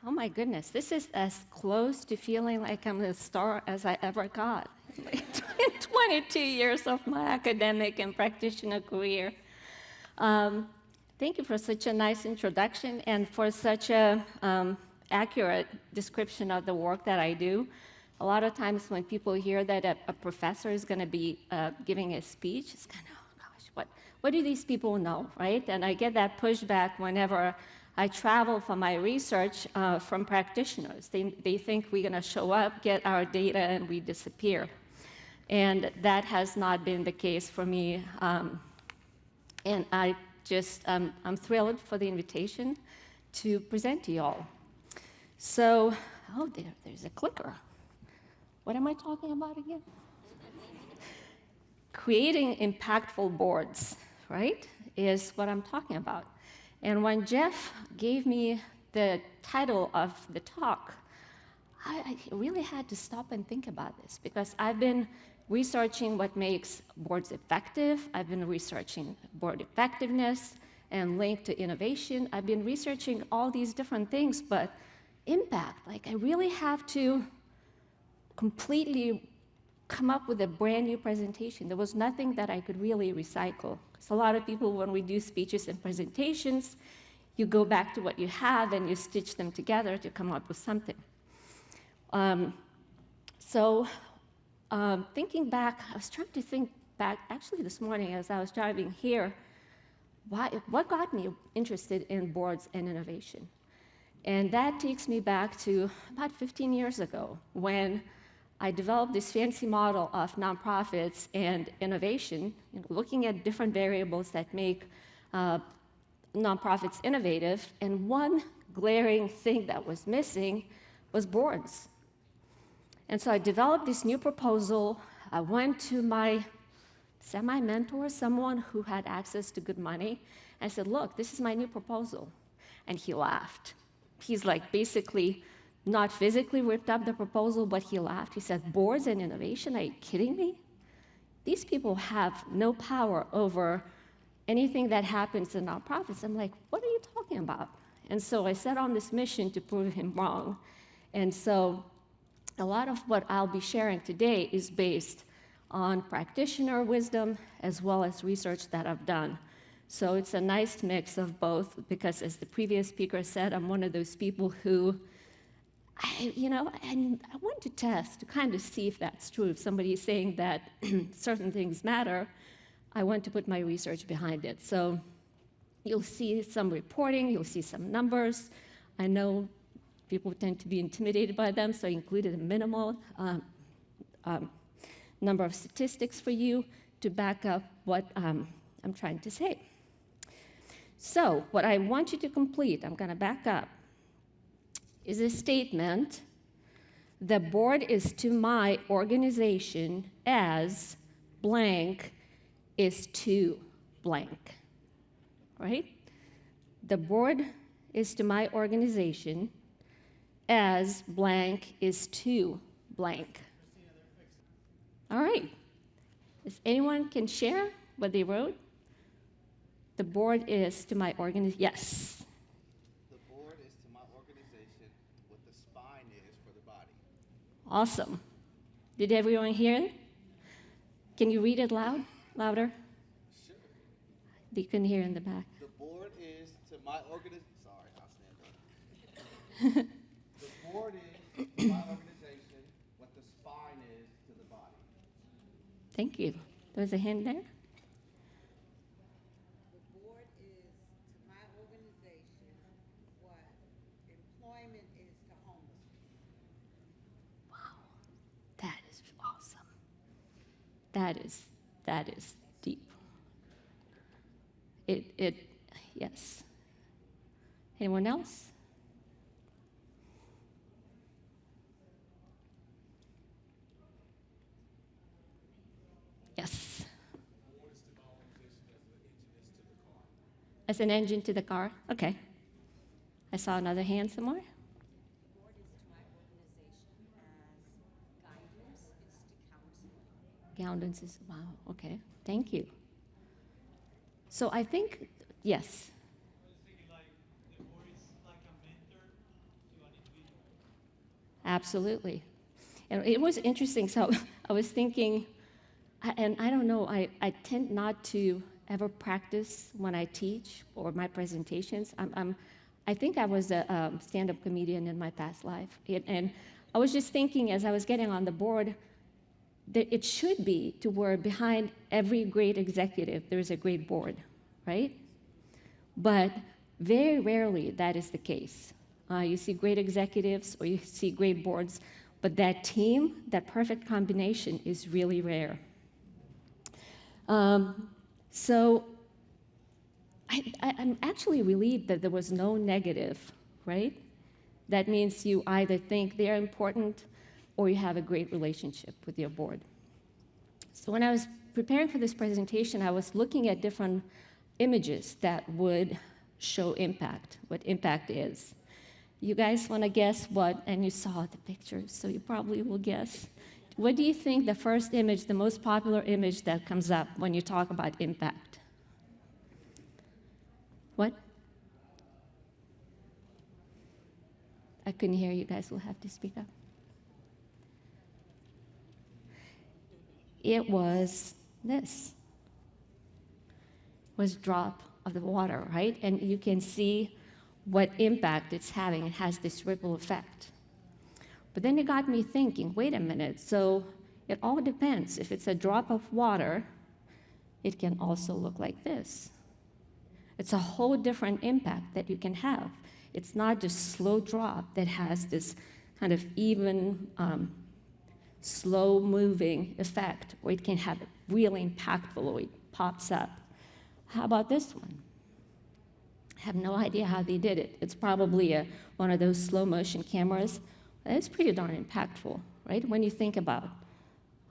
oh my goodness, this is as close to feeling like I'm a star as I ever got in 22 years of my academic and practitioner career. Thank you for such a nice introduction and for such a accurate description of the work that I do. A lot of times when people hear that a professor is going to be giving a speech, it's kind of, oh gosh, what do these people know, right? And I get that pushback whenever I travel for my research from practitioners. They think we're going to show up, get our data, and we disappear. And that has not been the case for me. And I'm thrilled for the invitation to present to you all. So, oh, there's a clicker. What am I talking about again? Creating impactful boards, right, is what I'm talking about. And when Jeff gave me the title of the talk, I really had to stop and think about this, because I've been researching what makes boards effective. I've been researching board effectiveness and link to innovation. I've been researching all these different things, but impact, like I really have to completely come up with a brand new presentation. There was nothing that I could really recycle. Because a lot of people, when we do speeches and presentations, you go back to what you have and you stitch them together to come up with something. Thinking back, I was trying to think back, actually this morning as I was driving here, what got me interested in boards and innovation? And that takes me back to about 15 years ago, when I developed this fancy model of nonprofits and innovation, looking at different variables that make nonprofits innovative, and one glaring thing that was missing was boards. And so I developed this new proposal. I went to my semi-mentor, someone who had access to good money. I said, look, this is my new proposal. And he laughed. He's like basically not physically ripped up the proposal, but he laughed. He said, boards and innovation, are you kidding me? These people have no power over anything that happens in nonprofits. I'm like, what are you talking about? And so I set on this mission to prove him wrong. And so a lot of what I'll be sharing today is based on practitioner wisdom as well as research that I've done. So it's a nice mix of both, because as the previous speaker said, I'm one of those people who, I want to test to kind of see if that's true. If somebody is saying that certain things matter, I want to put my research behind it. So you'll see some reporting, you'll see some numbers. I know people tend to be intimidated by them, so I included a minimal number of statistics for you to back up what I'm trying to say. So what I want you to complete, I'm going to back up, is a statement: the board is to my organization as blank is to blank, right? The board is to my organization as blank is to blank. All right. Does anyone can share what they wrote? The board is to my organization. Yes. The board is to my organization what the spine is for the body. Awesome. Did everyone hear it? Can you read it louder? Sure. They couldn't hear in the back. The board is to my organization. Sorry, I'll stand up. The board is to my organization what the spine is to the body. Thank you. There's a hand there. The board is to my organization what employment is to homelessness. Wow, that is awesome. That is deep. Yes. Anyone else? Yes. As an engine to the car? Okay. I saw another hand somewhere. The board is to my organization as guidance is to counseling. Guidance is, wow, okay. Thank you. So I think, yes. I was thinking like the board is like a mentor to an Absolutely. And it was interesting. So I was thinking, and I don't know, I tend not to ever practice when I teach or my presentations. I think I was a stand-up comedian in my past life. And I was just thinking as I was getting on the board that it should be to where behind every great executive, there's a great board, right? But very rarely that is the case. You see great executives or you see great boards, but that team, that perfect combination is really rare. So I'm actually relieved that there was no negative, right? That means you either think they're important or you have a great relationship with your board. So when I was preparing for this presentation, I was looking at different images that would show impact, what impact is. You guys want to guess what? And you saw the pictures, so you probably will guess. What do you think the first image, the most popular image that comes up when you talk about impact? What? I couldn't hear you guys. Will have to speak up. It was this. It was drop of the water, right? And you can see what impact it's having. It has this ripple effect. But then it got me thinking, wait a minute, so it all depends. If it's a drop of water, it can also look like this. It's a whole different impact that you can have. It's not just slow drop that has this kind of even, slow-moving effect, or it can have it really impactful, or it pops up. How about this one? I have no idea how they did it. It's probably one of those slow-motion cameras. It's pretty darn impactful, right, when you think about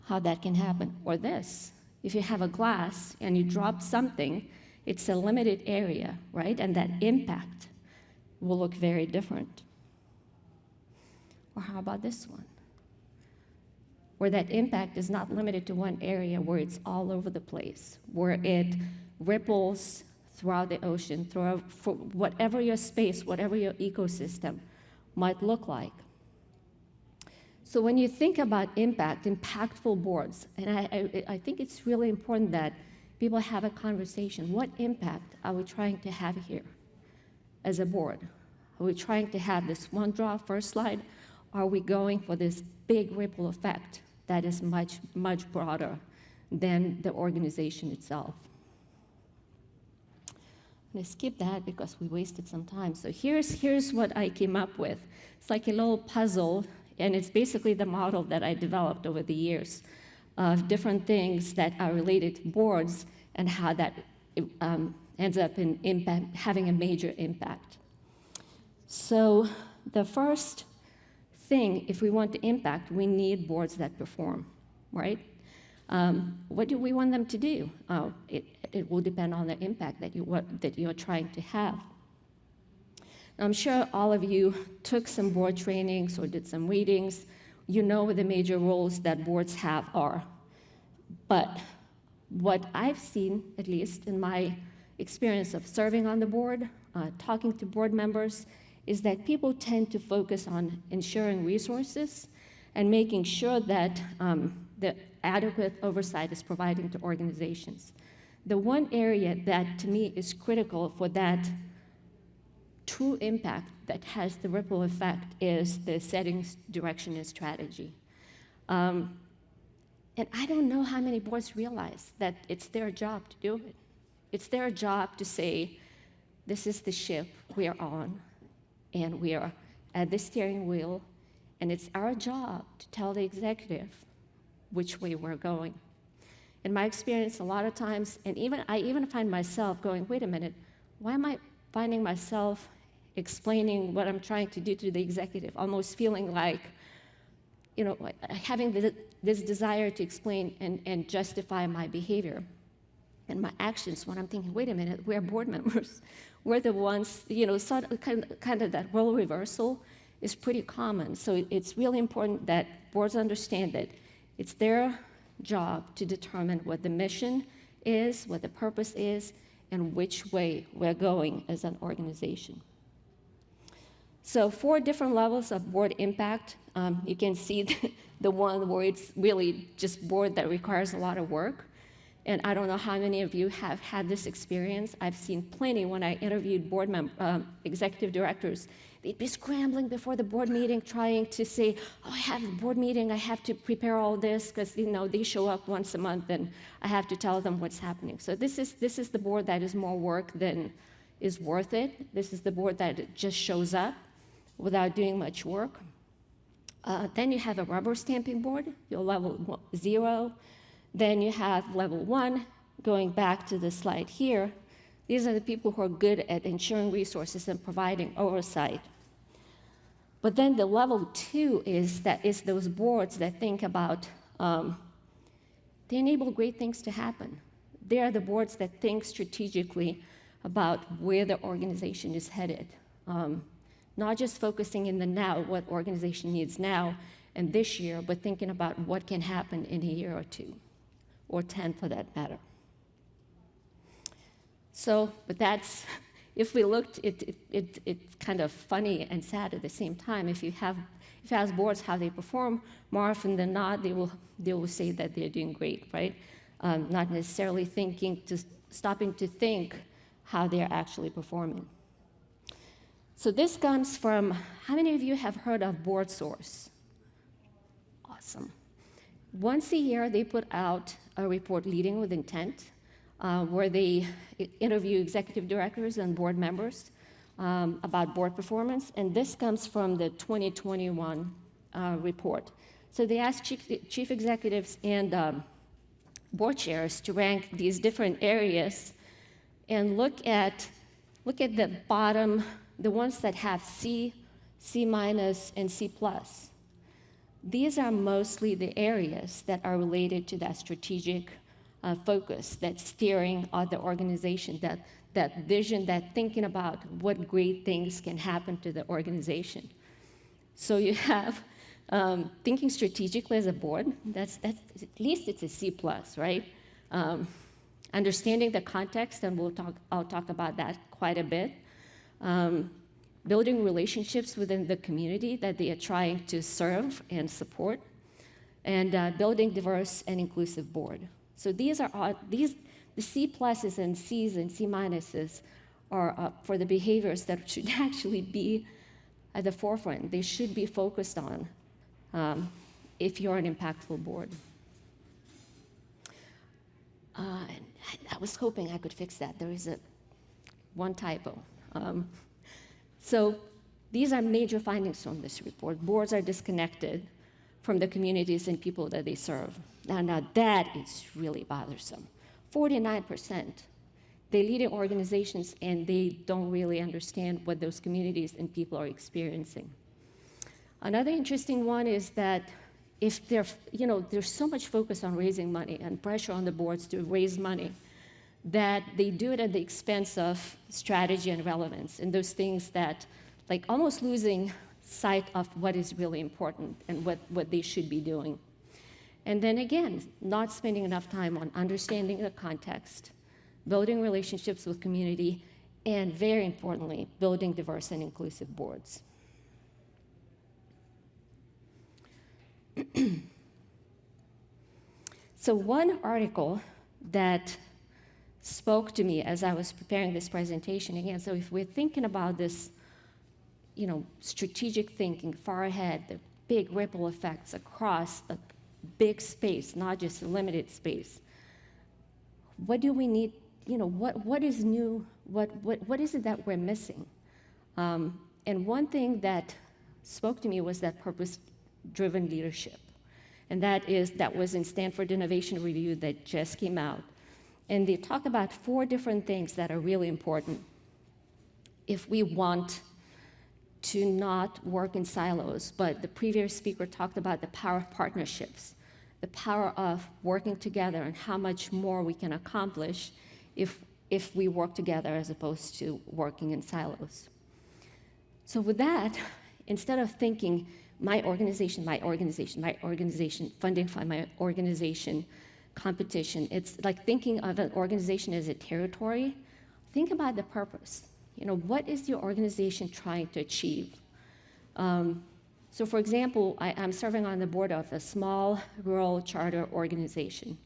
how that can happen. Or this. If you have a glass and you drop something, it's a limited area, right, and that impact will look very different. Or how about this one? Where that impact is not limited to one area, where it's all over the place, where it ripples throughout the ocean, throughout whatever your space, whatever your ecosystem might look like. So when you think about impact, impactful boards, and I think it's really important that people have a conversation. What impact are we trying to have here as a board? Are we trying to have this one draw, first slide? Are we going for this big ripple effect that is much, much broader than the organization itself? I'm going to skip that because we wasted some time. So here's what I came up with. It's like a little puzzle, and it's basically the model that I developed over the years of different things that are related to boards and how that ends up in impact, having a major impact. So the first thing, if we want to impact, we need boards that perform, right? What do we want them to do? It will depend on the impact that you're trying to have. I'm sure all of you took some board trainings or did some readings. You know what the major roles that boards have are. But what I've seen, at least in my experience of serving on the board, talking to board members, is that people tend to focus on ensuring resources and making sure that the adequate oversight is provided to organizations. The one area that, to me, is critical for that true impact that has the ripple effect is the setting, direction, and strategy. And I don't know how many boards realize that it's their job to do it. It's their job to say, this is the ship we are on, and we are at the steering wheel, and it's our job to tell the executive which way we're going. In my experience, a lot of times, and I even find myself going, wait a minute, why am I finding myself explaining what I'm trying to do to the executive, almost feeling like, having this desire to explain and justify my behavior and my actions when I'm thinking, wait a minute, we're board members. We're the ones, kind of that role reversal is pretty common. So it's really important that boards understand that it's their job to determine what the mission is, what the purpose is, and which way we're going as an organization. So 4 different levels of board impact. You can see the one where it's really just board that requires a lot of work. And I don't know how many of you have had this experience. I've seen plenty when I interviewed executive directors. They'd be scrambling before the board meeting, trying to say, oh, I have a board meeting, I have to prepare all this, because they show up once a month and I have to tell them what's happening. So this is the board that is more work than is worth it. This is the board that just shows up without doing much work. Then you have a rubber stamping board, your level 0. Then you have level 1, going back to the slide here. These are the people who are good at ensuring resources and providing oversight. But then the level 2 is those boards that think about, they enable great things to happen. They are the boards that think strategically about where the organization is headed. Not just focusing in the now, what organization needs now and this year, but thinking about what can happen in a year or 2, or 10 for that matter. So, but that's, if we looked, it's kind of funny and sad at the same time. If you ask boards how they perform, more often than not, they will say that they're doing great, right? Not necessarily stopping to think how they're actually performing. So this comes from, how many of you have heard of Board Source? Awesome. Once a year, they put out a report, Leading with Intent, where they interview executive directors and board members about board performance, and this comes from the 2021 report. So they asked chief executives and board chairs to rank these different areas and look at the bottom, the ones that have C, C-, and C+. These are mostly the areas that are related to that strategic focus, that steering of the organization, that vision, that thinking about what great things can happen to the organization. So you have thinking strategically as a board, that's at least it's a C+, right? Understanding the context, and I'll talk about that quite a bit. Building relationships within the community that they are trying to serve and support, and building diverse and inclusive board. So these are all, the C pluses and C's and C minuses are for the behaviors that should actually be at the forefront. They should be focused on if you're an impactful board. I was hoping I could fix that. There is one typo. So these are major findings from this report. Boards are disconnected from the communities and people that they serve. Now that is really bothersome. 49%, they lead in organizations and they don't really understand what those communities and people are experiencing. Another interesting one is that if there's so much focus on raising money and pressure on the boards to raise money, that they do it at the expense of strategy and relevance, and those things that, like almost losing sight of what is really important and what they should be doing. And then again, not spending enough time on understanding the context, building relationships with community, and very importantly, building diverse and inclusive boards. So one article that spoke to me as I was preparing this presentation again, so if we're thinking about this, strategic thinking far ahead, the big ripple effects across the big space, not just a limited space, what do we need, what is new, what is it that we're missing? And one thing that spoke to me was that purpose-driven leadership. And that was in Stanford Innovation Review that just came out. And they talk about 4 different things that are really important if we want to not work in silos. But the previous speaker talked about the power of partnerships, the power of working together, and how much more we can accomplish if we work together as opposed to working in silos. So with that, instead of thinking, my organization, funding for my organization, competition, it's like thinking of an organization as a territory. Think about the purpose. What is your organization trying to achieve? So for example, I'm serving on the board of a small rural charter organization.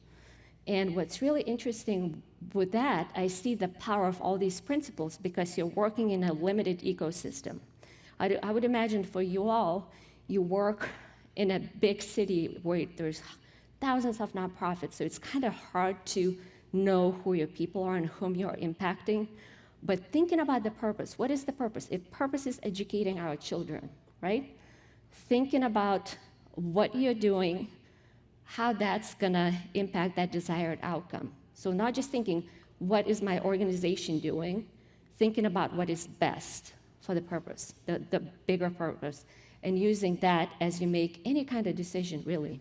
And what's really interesting with that, I see the power of all these principles because you're working in a limited ecosystem. I would imagine for you all, you work in a big city where there's thousands of nonprofits, so it's kind of hard to know who your people are and whom you're impacting. But thinking about the purpose, what is the purpose? If purpose is educating our children, right? Thinking about what you're doing, how that's gonna impact that desired outcome. So not just thinking, what is my organization doing? Thinking about what is best for the purpose, the bigger purpose, and using that as you make any kind of decision, really.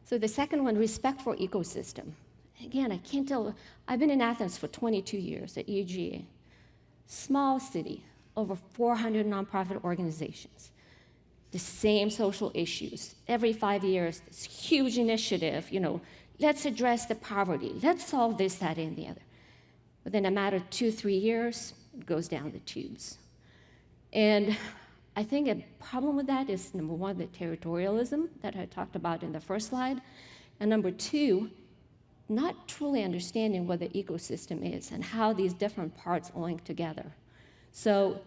So the second one, respect for ecosystem. Again, I can't tell, I've been in Athens for 22 years at UGA. Small city, over 400 nonprofit organizations. The same social issues. Every 5 years, this huge initiative, let's address the poverty, let's solve this, that, and the other. Within a matter of 2-3 years, it goes down the tubes. And I think a problem with that is, number one, the territorialism that I talked about in the first slide, and number two, not truly understanding what the ecosystem is and how these different parts link together. So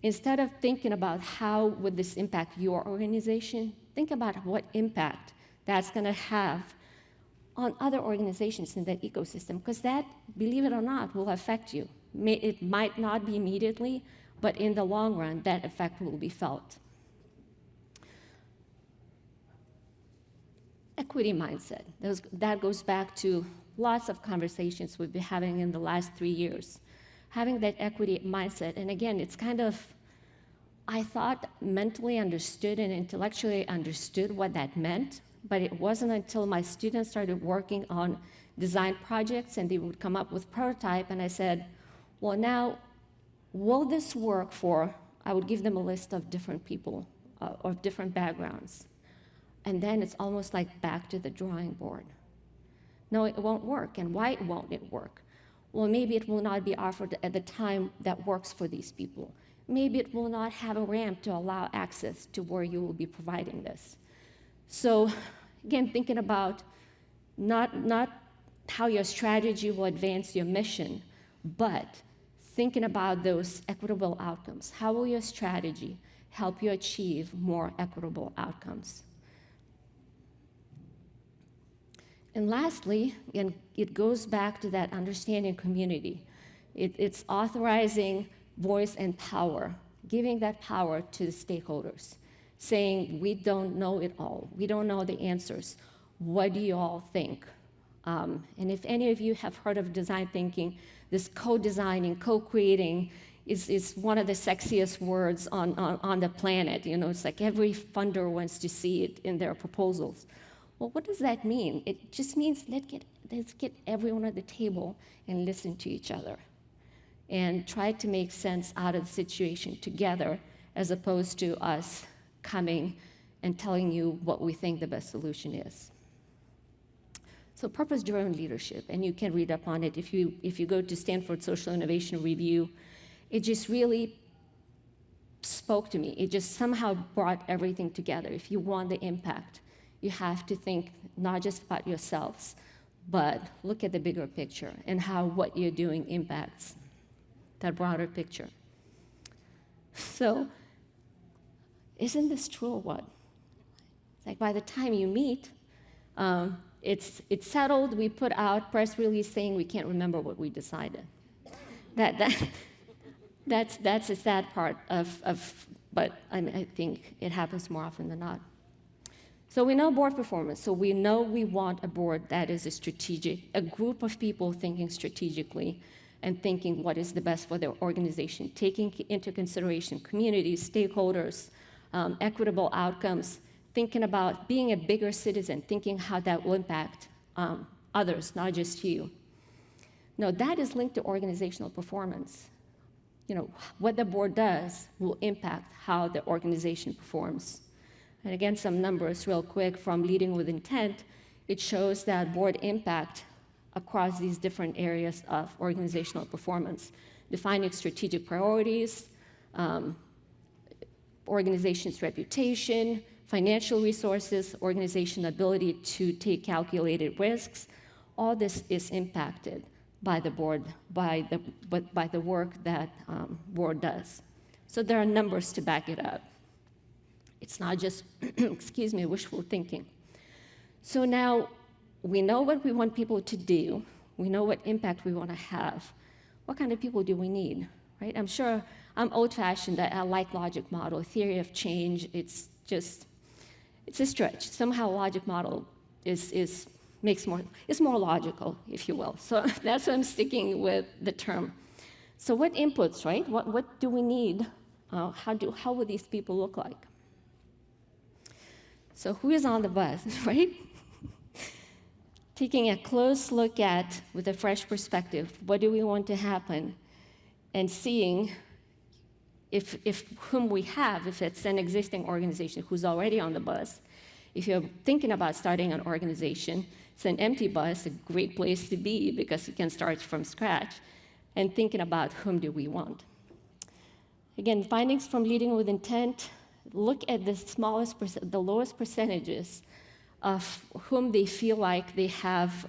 instead of thinking about how would this impact your organization, think about what impact that's going to have on other organizations in that ecosystem, because that, believe it or not, will affect you. It might not be immediately, but in the long run, that effect will be felt. Equity mindset. That goes back to lots of conversations we've been having in the last 3 years. Having that equity mindset, and again, it's kind of, I thought mentally understood and intellectually understood what that meant, but it wasn't until my students started working on design projects and they would come up with prototype, and I said, well, now, will this work for, I would give them a list of different people, of different backgrounds. And then it's almost like back to the drawing board. No, it won't work. And why won't it work? Well, maybe it will not be offered at the time that works for these people. Maybe it will not have a ramp to allow access to where you will be providing this. So again, thinking about not how your strategy will advance your mission, but thinking about those equitable outcomes. How will your strategy help you achieve more equitable outcomes? And lastly, and it goes back to that understanding community. It's authorizing voice and power, giving that power to the stakeholders, saying, we don't know it all. We don't know the answers. What do you all think? And if any of you have heard of design thinking, this co-designing, co-creating is one of the sexiest words on the planet. It's like every funder wants to see it in their proposals. Well, what does that mean? It just means let's get everyone at the table and listen to each other and try to make sense out of the situation together, as opposed to us coming and telling you what we think the best solution is. So purpose-driven leadership, and you can read up on it if you go to Stanford Social Innovation Review. It just really spoke to me. It just somehow brought everything together. If you want the impact, you have to think not just about yourselves, but look at the bigger picture and how what you're doing impacts that broader picture. So, isn't this true or what? It's like by the time you meet, it's settled. We put out press release saying we can't remember what we decided. That's a sad part of but I think it happens more often than not. So we know board performance. So we know we want a board that is a group of people thinking strategically and thinking what is the best for their organization, taking into consideration communities, stakeholders, equitable outcomes, thinking about being a bigger citizen, thinking how that will impact others, not just you. Now, that is linked to organizational performance. What the board does will impact how the organization performs. And again, some numbers real quick from Leading with Intent. It shows that board impact across these different areas of organizational performance, defining strategic priorities, organization's reputation, financial resources, organization ability to take calculated risks. All this is impacted by the board, by the work that board does. So there are numbers to back it up. It's not just, excuse me, wishful thinking. So now we know what we want people to do. We know what impact we want to have. What kind of people do we need, right? I'm sure I'm old-fashioned. I like logic model, theory of change. It's a stretch. Somehow logic model is more logical, if you will. So that's why I'm sticking with the term. So what inputs, right? What do we need? How would these people look like? So who is on the bus, right? Taking a close look at, with a fresh perspective, what do we want to happen? And seeing if whom we have, if it's an existing organization who's already on the bus. If you're thinking about starting an organization, it's an empty bus, a great place to be because you can start from scratch. And thinking about whom do we want. Again, findings from leading with intent, look at the lowest percentages of whom they feel like they have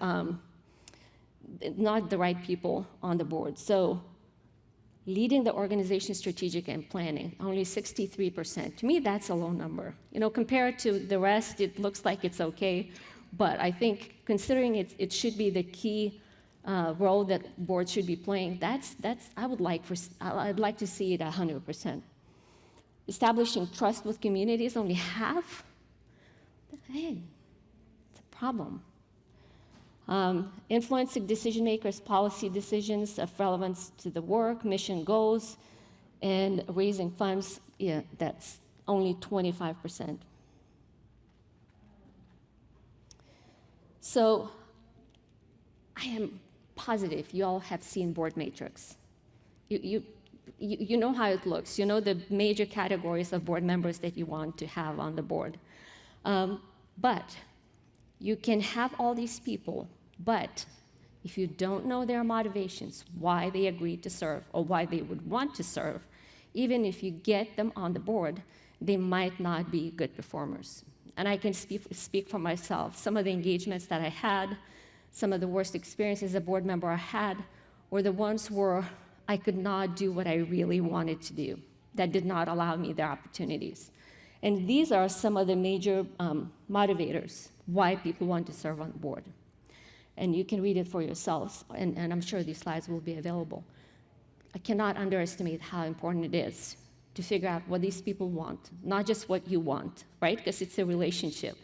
not the right people on the board. So leading the organization strategic and planning, only 63%. To me, that's a low number. Compared to the rest, it looks like it's okay, but I think considering it should be the key role that boards should be playing, I'd like to see it 100%. Establishing trust with communities, only half. Hey, it's a problem. Influencing decision makers' policy decisions of relevance to the work, mission goals, and raising funds, that's only 25%. So I am positive you all have seen board matrix. You know how it looks. You know the major categories of board members that you want to have on the board. But you can have all these people, but if you don't know their motivations, why they agreed to serve or why they would want to serve, even if you get them on the board, they might not be good performers. And I can speak for myself. Some of the engagements that I had, some of the worst experiences as a board member I had, were the ones where I could not do what I really wanted to do, that did not allow me the opportunities. And these are some of the major motivators why people want to serve on the board. And you can read it for yourselves, and I'm sure these slides will be available. I cannot underestimate how important it is to figure out what these people want, not just what you want, right? Because it's a relationship.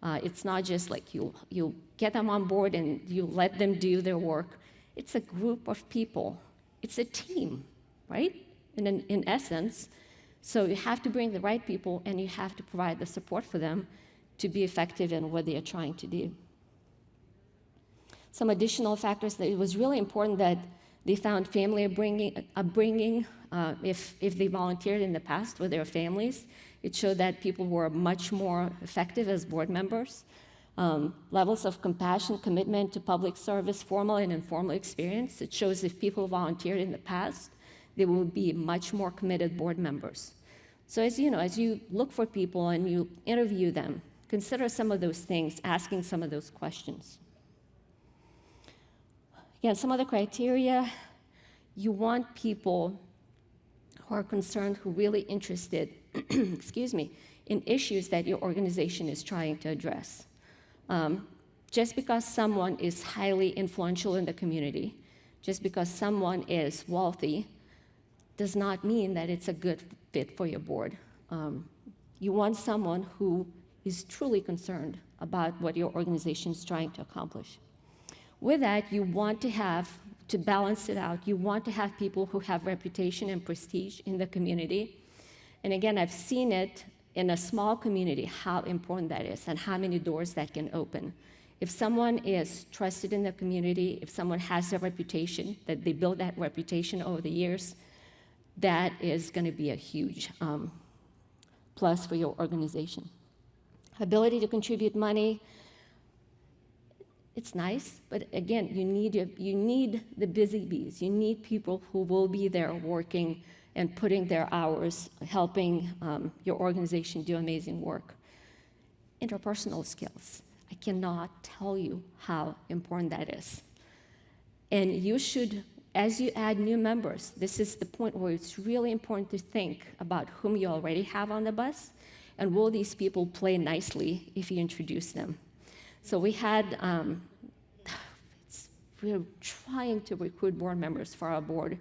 It's not just like you get them on board and you let them do their work. It's a group of people. It's a team, right? In essence. So you have to bring the right people and you have to provide the support for them to be effective in what they are trying to do. Some additional factors that it was really important that they found family upbringing. If they volunteered in the past with their families, it showed that people were much more effective as board members. Levels of compassion, commitment to public service, formal and informal experience. It shows if people volunteered in the past, they will be much more committed board members. So as you look for people and you interview them, consider some of those things, asking some of those questions. Again, some of the criteria, you want people who are concerned, who are really interested, in issues that your organization is trying to address. Just because someone is highly influential in the community, just because someone is wealthy, does not mean that it's a good fit for your board. You want someone who is truly concerned about what your organization is trying to accomplish. With that, you want to balance it out, you want to have people who have reputation and prestige in the community. And again, I've seen it in a small community, how important that is and how many doors that can open. If someone is trusted in the community, if someone has a reputation, that they build that reputation over the years, that is going to be a huge plus for your organization. Ability to contribute money. It's nice, but again, you need the busy bees. You need people who will be there working and putting their hours, helping your organization do amazing work. Interpersonal skills. I cannot tell you how important that is. And you should, as you add new members, this is the point where it's really important to think about whom you already have on the bus, and will these people play nicely if you introduce them. So we had, we're trying to recruit board members for our board.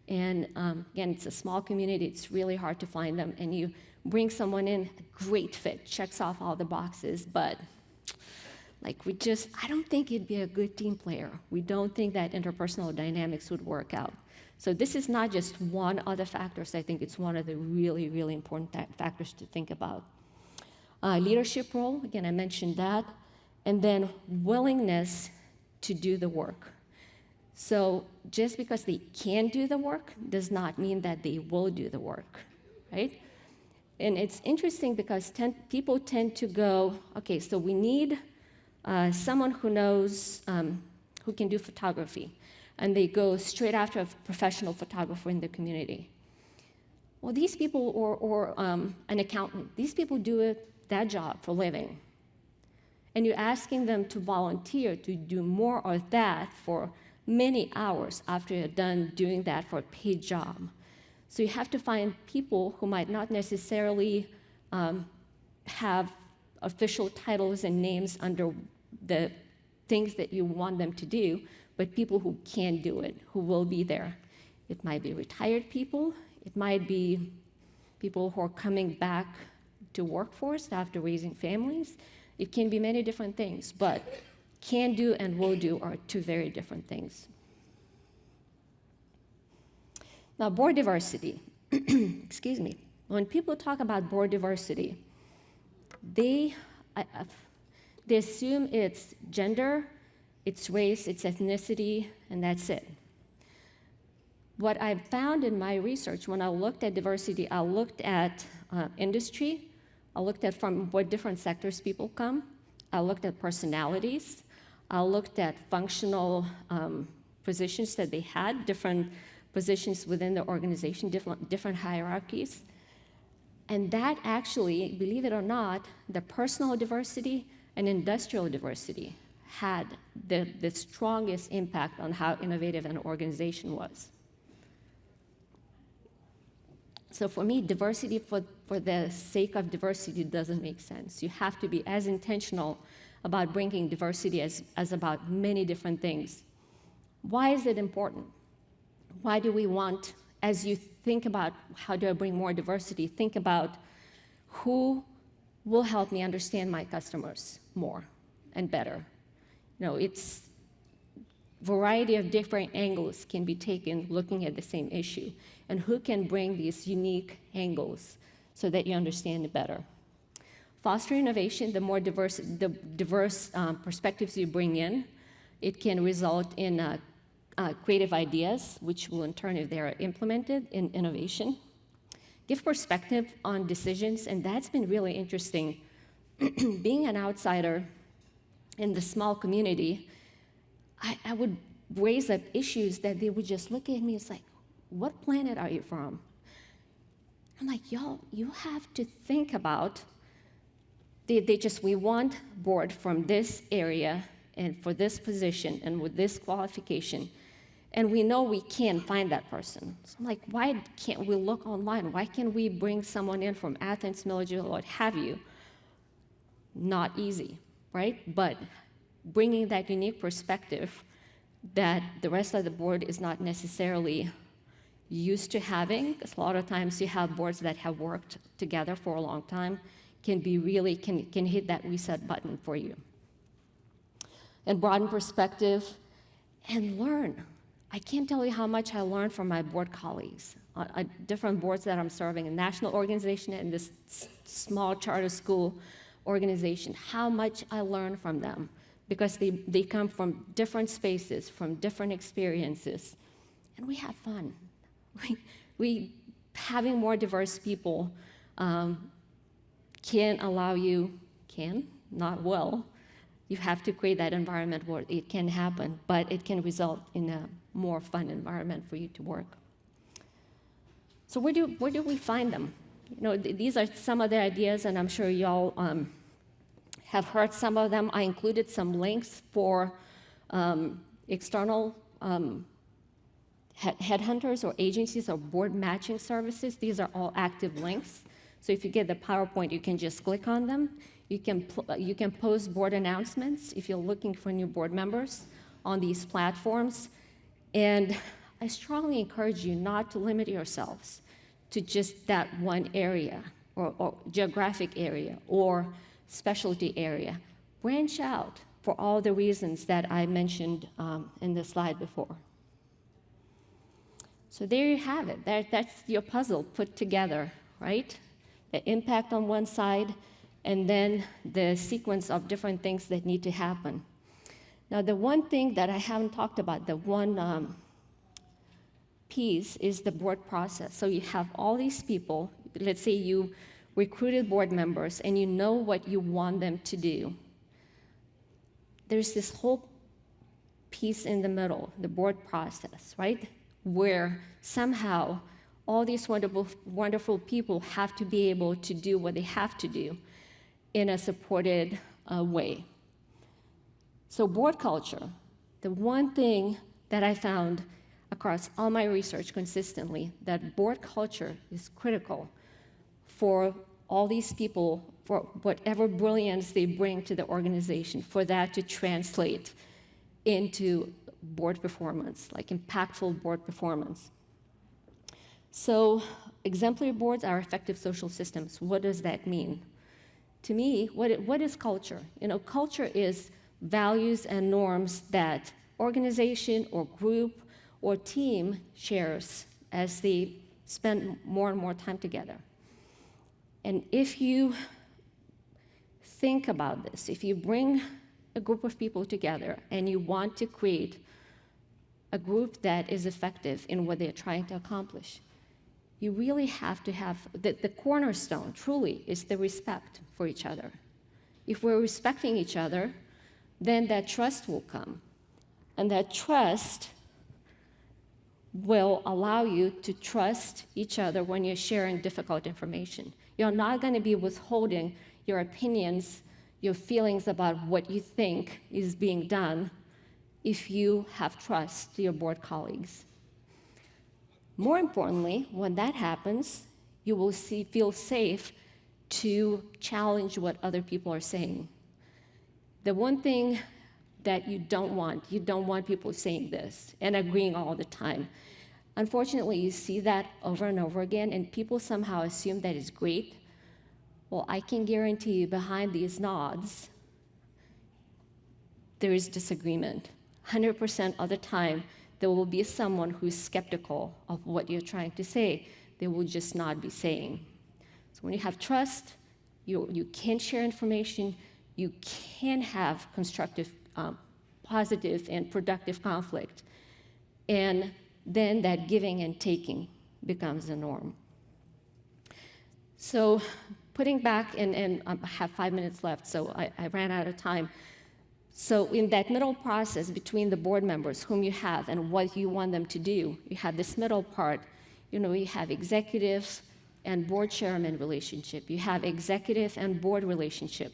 And again, it's a small community, it's really hard to find them. And you bring someone in, a great fit, checks off all the boxes, but like I don't think he'd be a good team player. We don't think that interpersonal dynamics would work out. So this is not just one of the factors, I think it's one of the really, really important factors to think about. Leadership role, again, I mentioned that. And then willingness to do the work. So just because they can do the work does not mean that they will do the work, right? And it's interesting because people tend to go, okay, so we need someone who knows, who can do photography. And they go straight after a professional photographer in the community. Well, these people, or an accountant, these people do that job for a living. And you're asking them to volunteer to do more of that for many hours after you're done doing that for a paid job. So you have to find people who might not necessarily have official titles and names under the things that you want them to do, but people who can do it, who will be there. It might be retired people, it might be people who are coming back to workforce after raising families. It can be many different things, but can do and will do are two very different things. Now, board diversity. Excuse me. When people talk about board diversity, they assume it's gender, it's race, it's ethnicity, and that's it. What I found in my research, when I looked at diversity, I looked at industry, I looked at from what different sectors people come, I looked at personalities, I looked at functional positions that they had, different positions within the organization, different hierarchies. And that actually, believe it or not, the personal diversity and industrial diversity had the strongest impact on how innovative an organization was. So for me, diversity for the sake of diversity doesn't make sense. You have to be as intentional about bringing diversity as about many different things. Why is it important? Why do we want, as you think about how do I bring more diversity, think about who will help me understand my customers more and better. You know, it's variety of different angles can be taken looking at the same issue, and who can bring these unique angles so that you understand it better. Foster innovation, the more diverse perspectives you bring in, it can result in creative ideas, which will in turn, if they are implemented, in innovation. Give perspective on decisions, and that's been really interesting. Being an outsider in the small community, I would raise up issues that they would just look at me, it's like, what planet are you from? I'm like, y'all, you have to think about, we want board from this area and for this position and with this qualification. And we know we can't find that person. So I'm like, why can't we look online? Why can't we bring someone in from Athens, Milledgeville, or what have you? Not easy, right? But bringing that unique perspective that the rest of the board is not necessarily used to having, because a lot of times you have boards that have worked together for a long time, can hit that reset button for you. And broaden perspective and learn. I can't tell you how much I learned from my board colleagues on different boards that I'm serving, a national organization and this small charter school organization, how much I learned from them, because they come from different spaces, from different experiences, and we have fun. We having more diverse people can allow you, not will, You have to create that environment where it can happen, but it can result in a more fun environment for you to work. So where do we find them? You know, these are some of the ideas, and I'm sure y'all have heard some of them. I included some links for external headhunters or agencies or board matching services. These are all active links. So if you get the PowerPoint, you can just click on them. You can post board announcements if you're looking for new board members on these platforms. And I strongly encourage you not to limit yourselves to just that one area or geographic area or specialty area. Branch out for all the reasons that I mentioned in the slide before. So there you have it. That's your puzzle put together, right? The impact on one side, and then the sequence of different things that need to happen. Now, the one thing that I haven't talked about, the one piece, is the board process. So you have all these people. Let's say you recruited board members, and you know what you want them to do. There's this whole piece in the middle, the board process, right? Where somehow all these wonderful, wonderful people have to be able to do what they have to do in a supported way. So board culture, the one thing that I found across all my research consistently, that board culture is critical for all these people, for whatever brilliance they bring to the organization, for that to translate into board performance, like impactful board performance. So exemplary boards are effective social systems. What does that mean? To me, what is culture? You know, culture is values and norms that organization or group or team shares as they spend more and more time together. And if you think about this, if you bring a group of people together and you want to create a group that is effective in what they're trying to accomplish, you really have to have, the cornerstone truly is the respect for each other. If we're respecting each other, then that trust will come. And that trust will allow you to trust each other when you're sharing difficult information. You're not going to be withholding your opinions, your feelings about what you think is being done if you have trust to your board colleagues. More importantly, when that happens, you will feel safe to challenge what other people are saying. The one thing that you don't want people saying this and agreeing all the time. Unfortunately, you see that over and over again, and people somehow assume that is great. Well, I can guarantee you behind these nods, there is disagreement. 100% of the time, there will be someone who's skeptical of what you're trying to say. They will just not be saying. So when you have trust, you can share information, you can have constructive, positive, and productive conflict. And then that giving and taking becomes the norm. So putting back, and I have 5 minutes left, so I ran out of time. So in that middle process between the board members whom you have and what you want them to do, you have this middle part. You know, you have executive and board chairman relationship. You have executive and board relationship.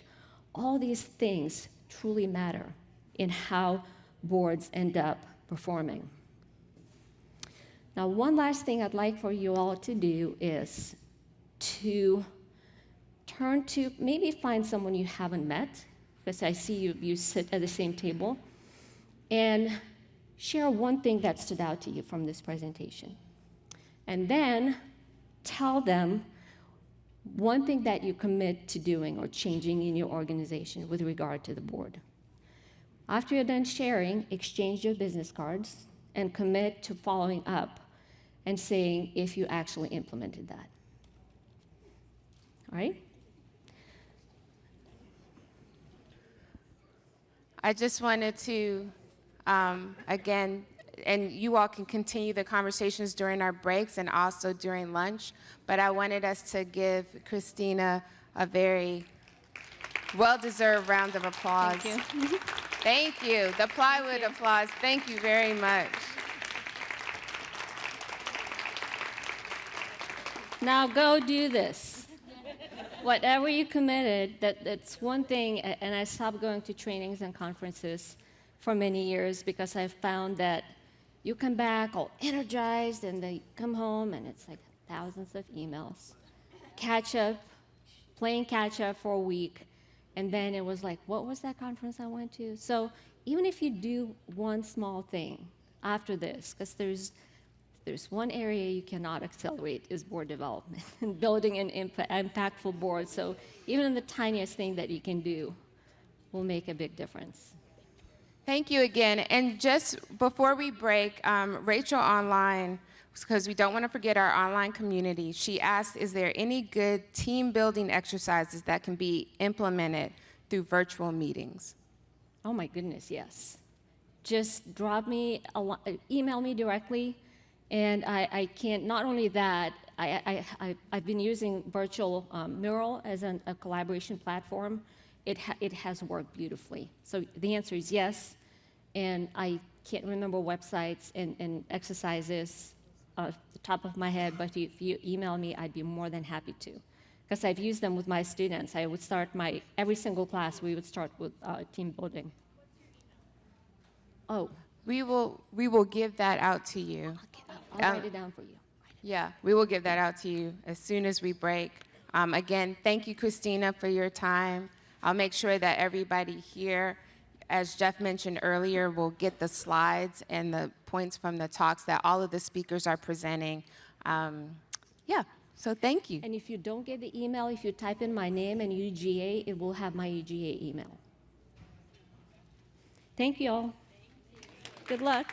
All these things truly matter in how boards end up performing. Now, one last thing I'd like for you all to do is to turn to, maybe find someone you haven't met, because I see you sit at the same table, and share one thing that stood out to you from this presentation. And then tell them one thing that you commit to doing or changing in your organization with regard to the board. After you're done sharing, exchange your business cards and commit to following up and saying if you actually implemented that. All right? I just wanted to, again, and you all can continue the conversations during our breaks and also during lunch, but I wanted us to give Kristina a very Well-deserved round of applause. Thank you. Thank you. The plywood applause. Thank you very much. Now go do this. Whatever you committed, that's one thing, and I stopped going to trainings and conferences for many years because I found that you come back all energized and then you come home and it's like thousands of emails. Catch up, playing catch up for a week, and then it was like, what was that conference I went to? So even if you do one small thing after this, because there's one area you cannot accelerate is board development and building an impactful board. So even the tiniest thing that you can do will make a big difference. Thank you again. And just before we break, Rachel online, because we don't want to forget our online community, she asked, is there any good team building exercises that can be implemented through virtual meetings? Oh my goodness, yes. Just drop me, email me directly, and I can't, not only that, I've been using virtual Mural as a collaboration platform. It has worked beautifully. So the answer is yes, and I can't remember websites and exercises off the top of my head, but if you email me, I'd be more than happy to. Because I've used them with my students. I would start every single class, we would start with team building. Oh. We will give that out to you. Okay, I'll write it down for you. Yeah, we will give that out to you as soon as we break. Again, thank you, Kristina, for your time. I'll make sure that everybody here, as Jeff mentioned earlier, will get the slides and the points from the talks that all of the speakers are presenting. Yeah, so thank you. And if you don't get the email, if you type in my name and UGA, it will have my UGA email. Thank you all. Good luck.